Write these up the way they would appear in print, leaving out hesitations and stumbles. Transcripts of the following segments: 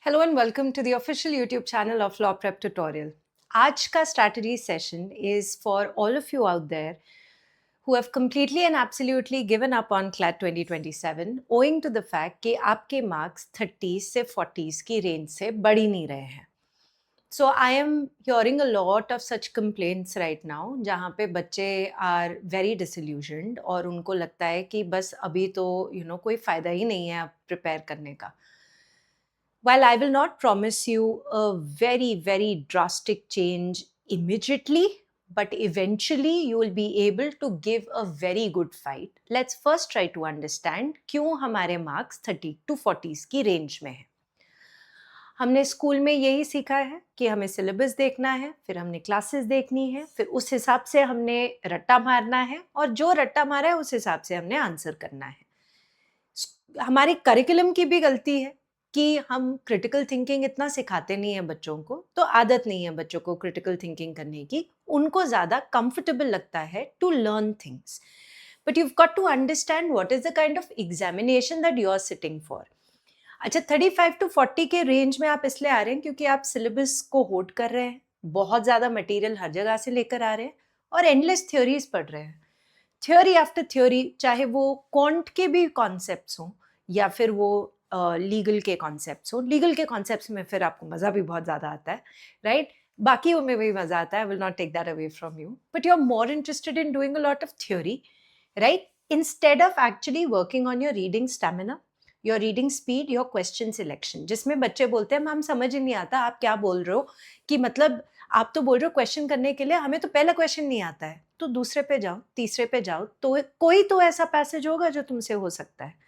Hello and welcome to the official YouTube channel of Law Prep Tutorial. आज का strategy session is for all of you out there who have completely and absolutely given up on CLAT 2027 owing to the fact कि आपके marks 30s से 40s की range से बढ़ ही नहीं रहे हैं. So I am hearing a lot of such complaints right now जहाँ पे बच्चे are very disillusioned और उनको लगता है कि बस अभी तो कोई फ़ायदा ही नहीं है अब prepare करने का. While I will not promise you a very, very drastic change immediately, but eventually you will be able to give a very good fight. Let's first try to understand क्यों हमारे marks 30 to 40s की range में हैं. हमने school में यही सीखा है कि हमें सिलेबस देखना है, फिर हमने क्लासेस देखनी है, फिर उस हिसाब से हमने रट्टा मारना है और जो रट्टा मारा है उस हिसाब से हमने आंसर करना है. हमारे करिकुलम की भी गलती है कि हम क्रिटिकल थिंकिंग इतना सिखाते नहीं हैं बच्चों को, तो आदत नहीं है बच्चों को क्रिटिकल थिंकिंग करने की. उनको ज़्यादा कंफर्टेबल लगता है to learn things. But you've got to understand what is the kind of examination that you are sitting for. अच्छा 35 to 40 के रेंज में आप इसलिए आ रहे हैं क्योंकि आप सिलेबस को होल्ड कर रहे हैं, बहुत ज़्यादा मटेरियल हर जगह से लेकर आ रहे हैं और एंडलेस थ्योरीज पढ़ रहे हैं. थ्योरी आफ्टर थ्योरी, चाहे वो क्वांट के भी कॉन्सेप्ट्स हों या फिर वो लीगल के कॉन्सेप्ट्स हों. लीगल के कॉन्सेप्ट्स में फिर आपको मज़ा भी बहुत ज़्यादा आता है, राइट? बाकी में भी मज़ा आता है. I will not take that away from you, but you are more interested in doing a lot of theory, right? Instead of actually working on your reading stamina, your reading speed, your question selection. जिसमें बच्चे बोलते हैं ma'am समझ ही नहीं आता आप क्या बोल रहे हो, कि मतलब आप तो बोल रहे हो क्वेश्चन करने के लिए, हमें तो पहला क्वेश्चन नहीं आता है. तो दूसरे पे जाओ, तीसरे पे जाओ, तो कोई तो ऐसा पैसेज होगा जो तुमसे हो सकता है.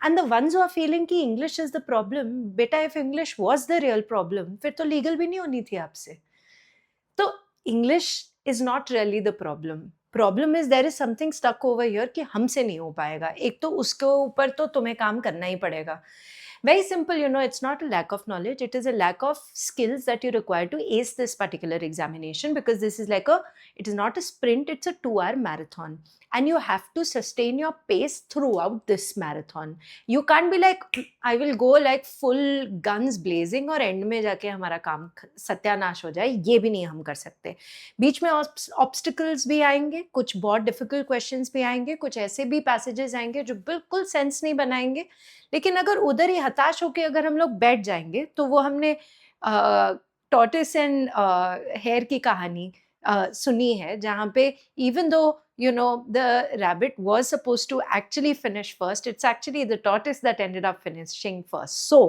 And the ones who are feeling कि इंग्लिश इज द प्रॉब्लम, बेटा if English was the real problem फिर तो लीगल भी नहीं होनी थी आपसे. तो English is not really the problem. Problem is there is something stuck over here कि हमसे नहीं हो पाएगा. एक तो उसके ऊपर तो तुम्हें काम करना ही पड़ेगा. Very simple, it's not a lack of knowledge, it is a lack of skills that you require to ace this particular examination, because this is it is not a sprint, it's a 2-hour marathon. And you have to sustain your pace throughout this marathon. You can't be like, I will go like full guns blazing और end में जाके हमारा काम सत्यानाश हो जाए. ये भी नहीं हम कर सकते. बीच में ऑब्स्टिकल्स भी आएंगे, कुछ बहुत डिफिकल्ट क्वेश्चंस भी आएंगे, कुछ ऐसे भी पैसेजेस आएंगे जो बिल्कुल सेंस नहीं बनाएंगे. लेकिन अगर उधर ही हताश होकर अगर हम लोग बैठ जाएंगे तो वो हमने टॉर्टोइस एंड हेयर की कहानी सुनी है, जहाँ पे even though the rabbit was supposed to actually finish first, it's actually the tortoise that ended up finishing first. So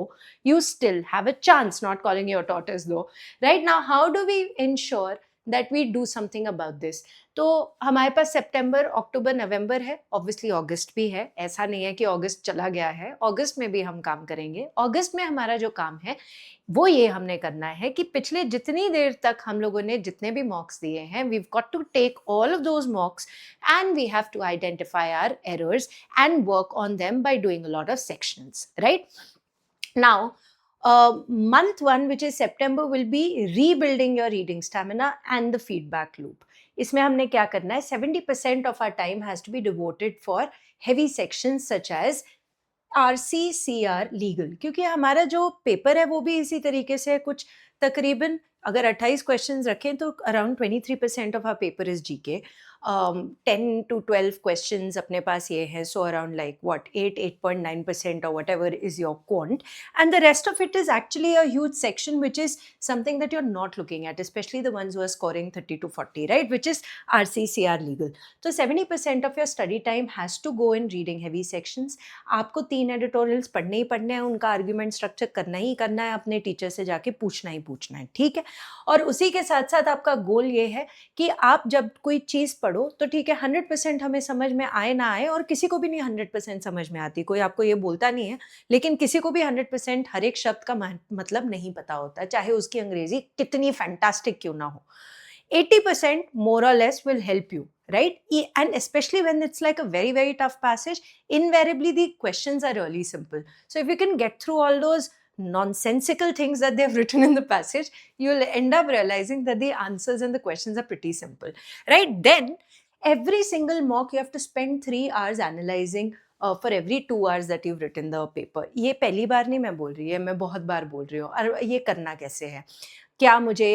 you still have a chance, not calling you a tortoise though. Right now, how do we ensure that we do something about this? तो हमारे पास सितंबर, अक्टूबर, नवंबर है, obviously अगस्त भी है. ऐसा नहीं है कि अगस्त चला गया है, अगस्त में भी हम काम करेंगे. अगस्त में हमारा जो काम है वो ये हमने करना है कि पिछले जितनी देर तक हम लोगों ने जितने भी मॉक्स दिए हैं, we've got to take all of those mocks and we have to identify our errors and work on them by doing a lot of sections, right? Now, month 1, which is September, will be rebuilding your reading stamina and the feedback loop. इसमें हमने क्या करना है? 70% of our time has to be devoted for heavy sections such as RCCR legal, क्योंकि हमारा जो paper है वो भी इसी तरीके से कुछ तकरीबन अगर 28 क्वेश्चंस रखें तो around 23% of our paper is GK. 10 to 12 questions अपने पास ये है, so around like what 8.9% or whatever is your quant, and the rest of it is actually a huge section which is something that you're not looking at, especially the ones who are scoring 30 to 40, right, which is RCCR legal. So 70% of your study time has to go in reading heavy sections. आपको 3 editorials पढ़ने ही पढ़ने हैं, उनका argument structure करना ही करना है, अपने teacher से जाके पूछना ही पूछना है, ठीक है? और उसी के साथ साथ आपका गोल ये है कि आप जब कोई चीज़ पढ़ो तो ठीक है 100% हमें समझ में आए ना आए, और किसी को भी नहीं 100% समझ में आती, कोई आपको ये बोलता नहीं है, लेकिन किसी को भी 100% हर एक शब्द का मतलब नहीं पता होता, चाहे उसकी अंग्रेजी कितनी फैंटास्टिक क्यों ना हो. 80% more or less will help you, right? And especially when it's like a very, very tough passage, invariably the questions are really simple. So if you can get through all those nonsensical things that they've written in the passage, you'll end up realizing that the answers and the questions are pretty simple, right? Then every single mock you have to spend 3 hours analyzing for every 2 hours that you've written the paper. ये पहली बार नहीं मैं बोल रही है, मैं बहुत बार बोल रही हूँ। और ये करना कैसे है? क्या मुझे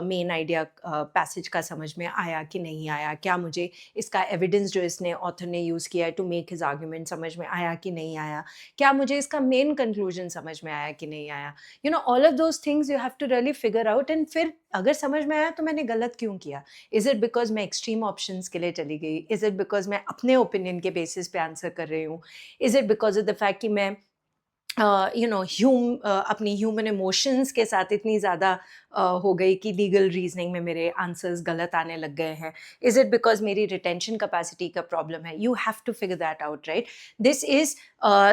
मेन आइडिया पैसेज का समझ में आया कि नहीं आया? क्या मुझे इसका एविडेंस जो इसने ऑथर ने यूज़ किया है टू मेक हिज आर्गुमेंट समझ में आया कि नहीं आया? क्या मुझे इसका मेन कंक्लूजन समझ में आया कि नहीं आया? You know all of those things you have to really figure out, and फिर अगर समझ में आया तो मैंने गलत क्यों किया? इज़ इट बिकॉज़ मैं एक्सट्रीम ऑप्शंस के लिए चली गई? इज़ इट बिकॉज़ मैं अपने ओपिनियन के बेसिस पे आंसर कर रही हूँ? Is it because of the fact कि मैं अपनी ह्यूमन इमोशंस के साथ इतनी ज़्यादा हो गई कि लीगल रीजनिंग में मेरे आंसर्स गलत आने लग गए हैं? इज़ इट बिकॉज़ मेरी रिटेंशन कैपेसिटी का प्रॉब्लम है? You have to figure that out, right? This is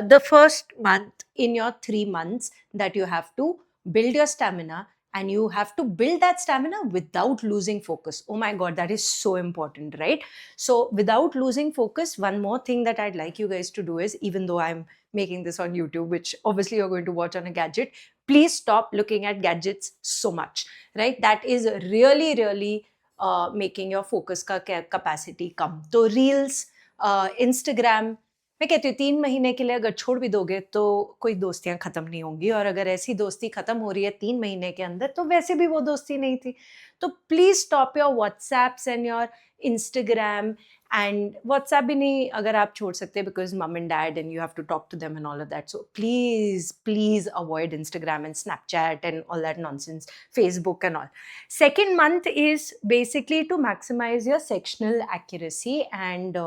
the first month in your 3 months that you have to build your stamina, and you have to build that stamina without losing focus. Oh my God, that is so important, right? So without losing focus, one more thing that I'd like you guys to do is, even though I'm making this on YouTube, which obviously you're going to watch on a gadget, please stop looking at gadgets so much, right? That is really, really making your focus ka capacity come. So reels, Instagram, मैं कहती हूँ 3 महीने के लिए अगर छोड़ भी दोगे तो कोई दोस्तियां खत्म नहीं होंगी, और अगर ऐसी दोस्ती खत्म हो रही है 3 महीने के अंदर तो वैसे भी वो दोस्ती नहीं थी। तो please stop your WhatsApps and your Instagram, and WhatsApp भी नहीं अगर आप छोड़ सकते because mum and dad and you have to talk to them and all of that, so please please avoid Instagram and Snapchat and all that nonsense, Facebook and all. Second month is basically to maximize your sectional accuracy, and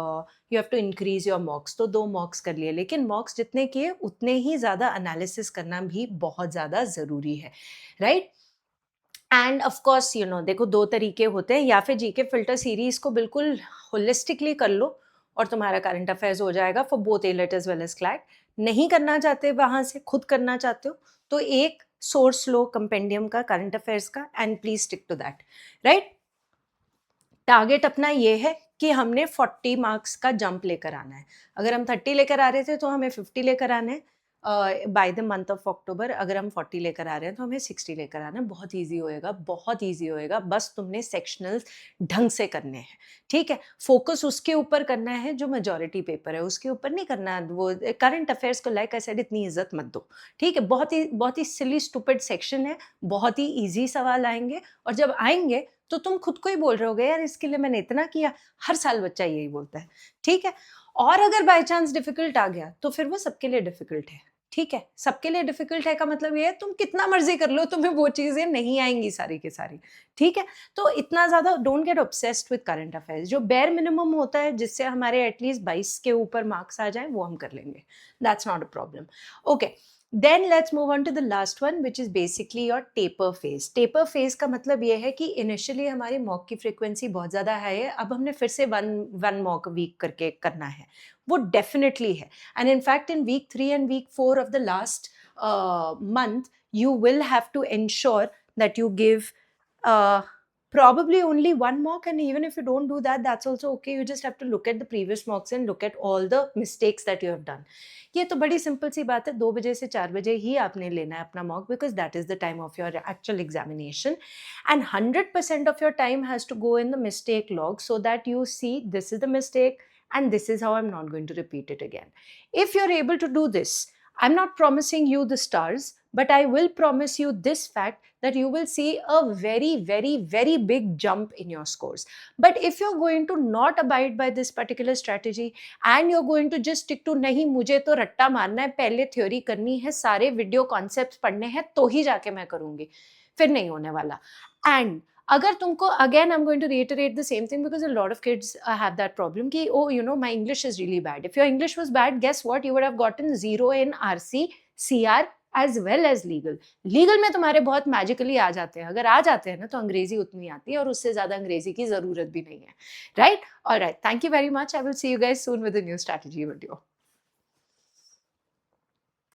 you have to increase your mocks. तो 2 mocks कर लिए, लेकिन mocks जितने किए उतने ही ज़्यादा analysis करना भी बहुत ज़्यादा ज़रूरी है, right? End of course you know देखो 2 तरीके होते हैं, या फिर जीके फिल्टर सीरीज को बिल्कुल होलिस्टिकली कर लो और तुम्हारा करंट अफेयर्स हो जाएगा for both AILET as well as CLAT. नहीं करना चाहते वहां से, खुद करना चाहते हो तो एक सोर्स लो कंपेंडियम का करंट अफेयर्स का, and please stick to that, right? Target अपना ये है कि हमने 40 मार्क्स का जंप लेकर आना है. अगर हम 30 लेकर आ रहे थे तो हमें 50 लेकर आने हैं by the month of October. अगर हम 40 लेकर आ रहे हैं तो हमें 60 लेकर आना है. बहुत ईजी होएगा, बहुत ईजी होएगा. बस तुमने सेक्शनल ढंग से करने हैं, ठीक है? फोकस उसके ऊपर करना है जो मेजोरिटी पेपर है, उसके ऊपर नहीं करना है. वो करंट अफेयर्स को लाइक आई सेड इतनी इज्जत मत दो, ठीक है? बहुत ही सिली स्टूपिड सेक्शन है, बहुत ही ईजी सवाल आएंगे, और जब आएंगे तो तुम खुद को ही बोल रहे होगे यार इसके लिए मैंने इतना किया. हर साल बच्चा यही बोलता है, ठीक है? और अगर बाय चांस डिफिकल्ट आ गया तो फिर वो सबके लिए डिफिकल्ट है, ठीक है? सबके लिए डिफिकल्ट है का मतलब ये है तुम कितना मर्जी कर लो, तुम्हें वो चीजें नहीं आएंगी सारी की सारी, ठीक है? तो इतना ज्यादा don't get obsessed with current affairs. जो बेयर मिनिमम होता है जिससे हमारे एटलीस्ट 22 के ऊपर मार्क्स आ जाए वो हम कर लेंगे. That's not a problem. Okay, then let's move on to the last one, which is basically your taper phase. Taper phase का मतलब ये है कि initially हमारी मॉक की फ्रीक्वेंसी बहुत ज़्यादा है, अब हमने फिर से वन मॉक वीक करके करना है. वो डेफिनेटली है. And in fact in week 3 and week 4 of the last month you will have to ensure that you give probably only one mock, and even if you don't do that, that's also okay. You just have to look at the previous mocks and look at all the mistakes that you have done. ये तो बड़ी simple सी बात है. 2 बजे से 4 बजे ही आपने लेना है अपना mock, because that is the time of your actual examination, and 100% of your time has to go in the mistake log so that you see this is the mistake and this is how I'm not going to repeat it again. If you're able to do this, I'm not promising you the stars, but I will promise you this fact that you will see a very, very, very big jump in your scores. But if you're going to not abide by this particular strategy and you're going to just stick to नहीं मुझे तो रट्टा मारना है, पहले theory करनी है, सारे वीडियो कॉन्सेप्ट्स पढ़ने हैं तो ही जाके मैं करूंगी, फिर नहीं होने वाला. एंड अगर तुमको again I am going to reiterate the same thing because a lot of kids have that problem कि oh you know my English is really bad. If your English was bad, guess what, you would have gotten 0 in RC, CR as well as legal. Legal में तुम्हारे बहुत magically आ जाते हैं. अगर आ जाते हैं ना तो अंग्रेजी उतनी आती है, और उससे ज्यादा अंग्रेजी की जरूरत भी नहीं है, right? Alright, thank you very much. I will see you guys soon with a new strategy video.